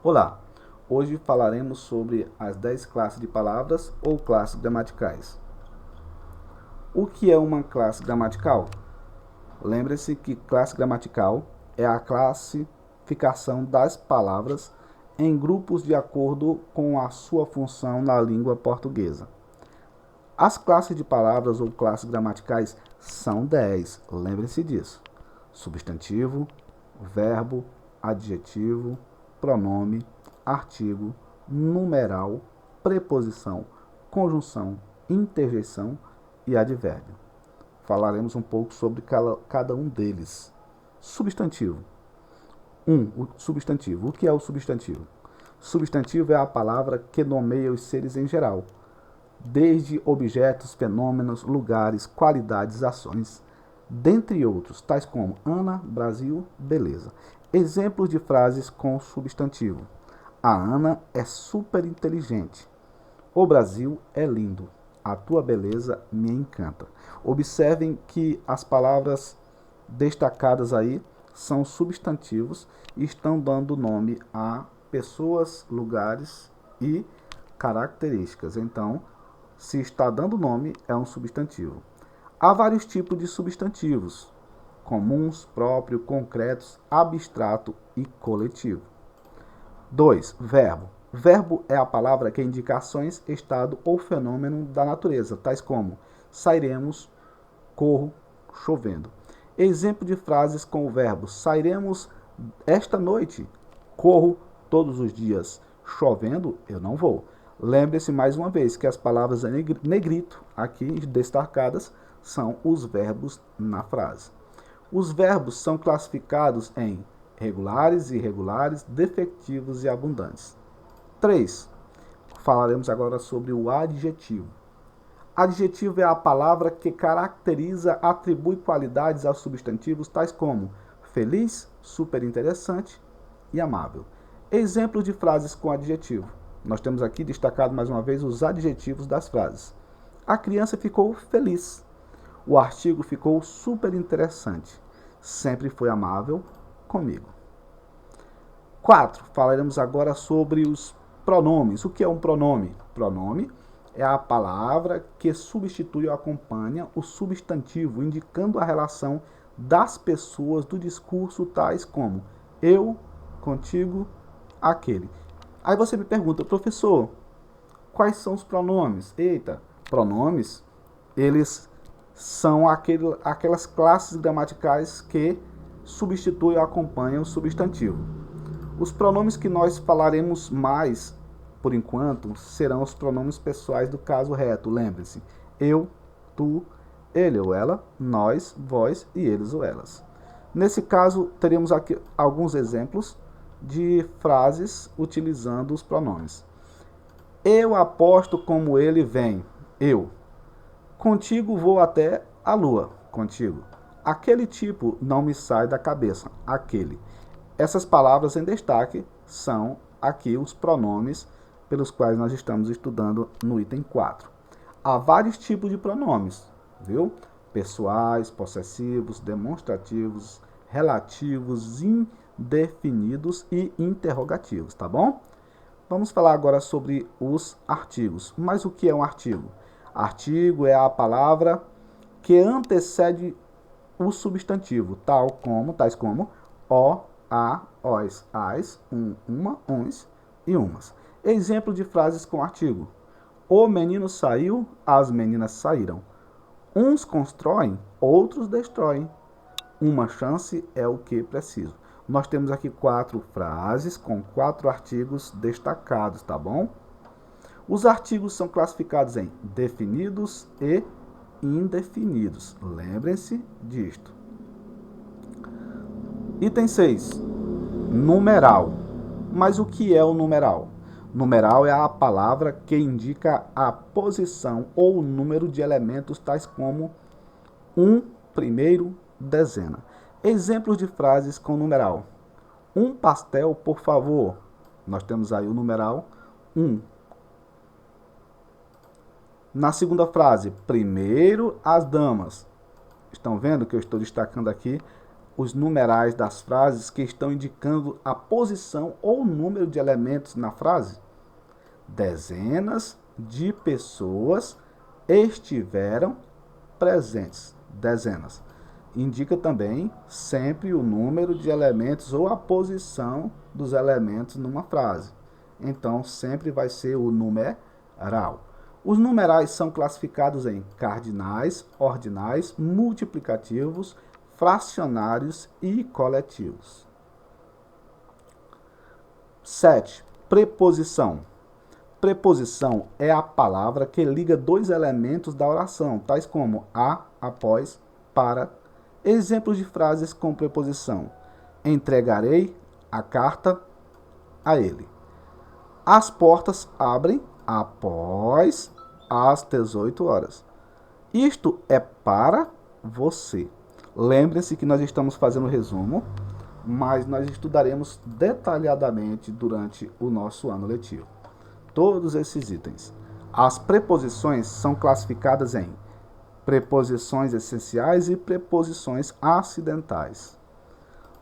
Olá, hoje falaremos sobre as 10 classes de palavras ou classes gramaticais. O que é uma classe gramatical? Lembre-se que classe gramatical é a classificação das palavras em grupos de acordo com a sua função na língua portuguesa. As classes de palavras ou classes gramaticais são 10, lembre-se disso. Substantivo, verbo, adjetivo, pronome, artigo, numeral, preposição, conjunção, interjeição e advérbio. Falaremos um pouco sobre cada um deles. Substantivo. O substantivo. O que é o substantivo? Substantivo é a palavra que nomeia os seres em geral, desde objetos, fenômenos, lugares, qualidades, ações, dentre outros, tais como Ana, Brasil, beleza. Exemplos de frases com substantivo. A Ana é super inteligente. O Brasil é lindo. A tua beleza me encanta. Observem que as palavras destacadas aí são substantivos e estão dando nome a pessoas, lugares e características. Então, se está dando nome, é um substantivo. Há vários tipos de substantivos: comuns, próprio, concretos, abstrato e coletivo. 2. Verbo. Verbo é a palavra que indica ações, estado ou fenômeno da natureza, tais como sairemos, corro, chovendo. Exemplo de frases com o verbo sairemos esta noite, corro todos os dias, chovendo, eu não vou. Lembre-se mais uma vez que as palavras em negrito, aqui destacadas, são os verbos na frase. Os verbos são classificados em regulares, irregulares, defectivos e abundantes. 3. Falaremos agora sobre o adjetivo. Adjetivo é a palavra que caracteriza, atribui qualidades aos substantivos tais como feliz, super interessante e amável. Exemplos de frases com adjetivo. Nós temos aqui destacado mais uma vez os adjetivos das frases. A criança ficou feliz. O artigo ficou super interessante. Sempre foi amável comigo. 4. Falaremos agora sobre os pronomes. O que é um pronome? Pronome é a palavra que substitui ou acompanha o substantivo, indicando a relação das pessoas do discurso, tais como eu, contigo, aquele. Aí você me pergunta, professor, quais são os pronomes? Eita, pronomes, eles são aquelas classes gramaticais que substituem ou acompanham o substantivo. Os pronomes que nós falaremos mais, por enquanto, serão os pronomes pessoais do caso reto. Lembre-se, eu, tu, ele ou ela, nós, vós e eles ou elas. Nesse caso, teremos aqui alguns exemplos de frases utilizando os pronomes. Eu aposto como ele vem. Eu. Contigo vou até a lua. Contigo. Aquele tipo não me sai da cabeça. Aquele. Essas palavras em destaque são aqui os pronomes pelos quais nós estamos estudando no item 4. Há vários tipos de pronomes, viu? Pessoais, possessivos, demonstrativos, relativos, indefinidos e interrogativos, tá bom? Vamos falar agora sobre os artigos. Mas o que é um artigo? Artigo é a palavra que antecede o substantivo, tais como o, a, os, as, uma, uns e umas. Exemplo de frases com artigo. O menino saiu, as meninas saíram. Uns constroem, outros destroem. Uma chance é o que preciso. Nós temos aqui 4 frases com 4 artigos destacados, tá bom? Os artigos são classificados em definidos e indefinidos. Lembrem-se disto. Item 6. Numeral. Mas o que é o numeral? Numeral é a palavra que indica a posição ou o número de elementos tais como um, primeiro, dezena. Exemplos de frases com numeral. Um pastel, por favor. Nós temos aí o numeral 1. Na segunda frase, primeiro as damas. Estão vendo que eu estou destacando aqui os numerais das frases que estão indicando a posição ou número de elementos na frase? Dezenas de pessoas estiveram presentes. Dezenas. Indica também sempre o número de elementos ou a posição dos elementos numa frase. Então, sempre vai ser o numeral. Os numerais são classificados em cardinais, ordinais, multiplicativos, fracionários e coletivos. 7. Preposição. Preposição é a palavra que liga dois elementos da oração, tais como a, após, para. Exemplos de frases com preposição: entregarei a carta a ele. As portas abrem após as 18 horas. Isto é para você. Lembre-se que nós estamos fazendo resumo, mas nós estudaremos detalhadamente durante o nosso ano letivo todos esses itens. As preposições são classificadas em preposições essenciais e preposições acidentais.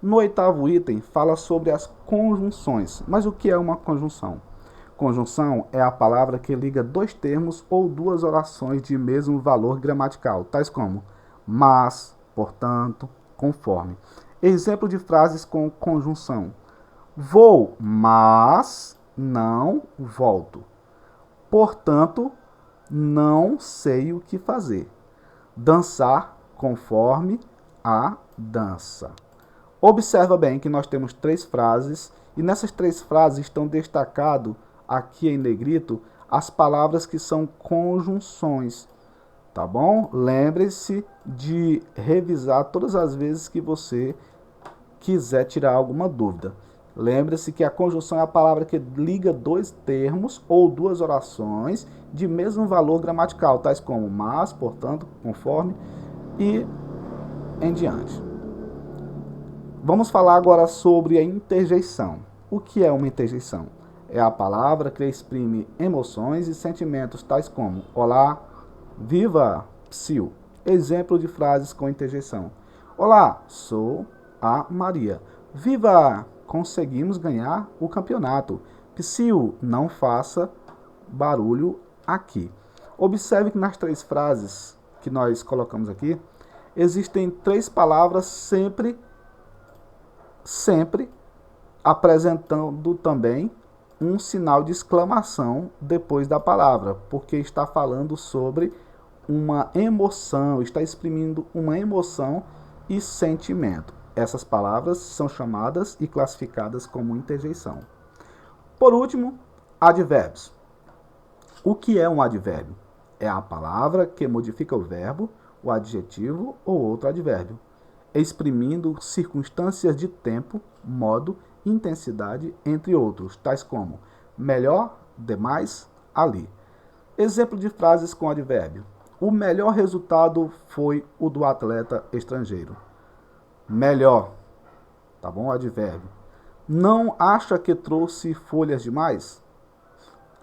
No 8º item, fala sobre as conjunções. Mas o que é uma conjunção? Conjunção é a palavra que liga dois termos ou duas orações de mesmo valor gramatical, tais como mas, portanto, conforme. Exemplo de frases com conjunção: vou, mas não volto. Portanto, não sei o que fazer. Dançar conforme a dança. Observa bem que nós temos 3 frases e nessas 3 frases estão destacados aqui em negrito as palavras que são conjunções, tá bom? Lembre-se de revisar todas as vezes que você quiser tirar alguma dúvida. Lembre-se que a conjunção é a palavra que liga dois termos ou duas orações de mesmo valor gramatical, tais como mas, portanto, conforme e em diante. Vamos falar agora sobre a interjeição. O que é uma interjeição? É a palavra que exprime emoções e sentimentos, tais como olá, viva, psiu. Exemplo de frases com interjeição: olá, sou a Maria. Viva, conseguimos ganhar o campeonato. Psiu, não faça barulho aqui. Observe que nas 3 frases que nós colocamos aqui, existem 3 palavras sempre apresentando também um sinal de exclamação depois da palavra, porque está falando sobre uma emoção, está exprimindo uma emoção e sentimento. Essas palavras são chamadas e classificadas como interjeição. Por último, advérbios. O que é um advérbio? É a palavra que modifica o verbo, o adjetivo ou outro advérbio, exprimindo circunstâncias de tempo, modo, intensidade, entre outros, tais como melhor, demais, ali. Exemplo de frases com advérbio: o melhor resultado foi o do atleta estrangeiro. Melhor, tá bom? Advérbio. Não acha que trouxe folhas demais?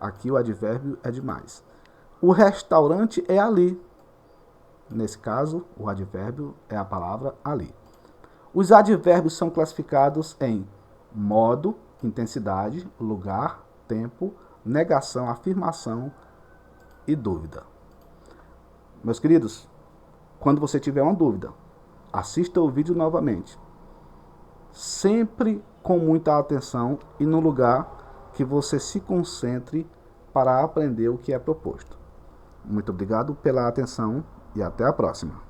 Aqui o advérbio é demais. O restaurante é ali. Nesse caso, o advérbio é a palavra ali. Os advérbios são classificados em modo, intensidade, lugar, tempo, negação, afirmação e dúvida. Meus queridos, quando você tiver uma dúvida, assista o vídeo novamente. Sempre com muita atenção e no lugar que você se concentre para aprender o que é proposto. Muito obrigado pela atenção e até a próxima.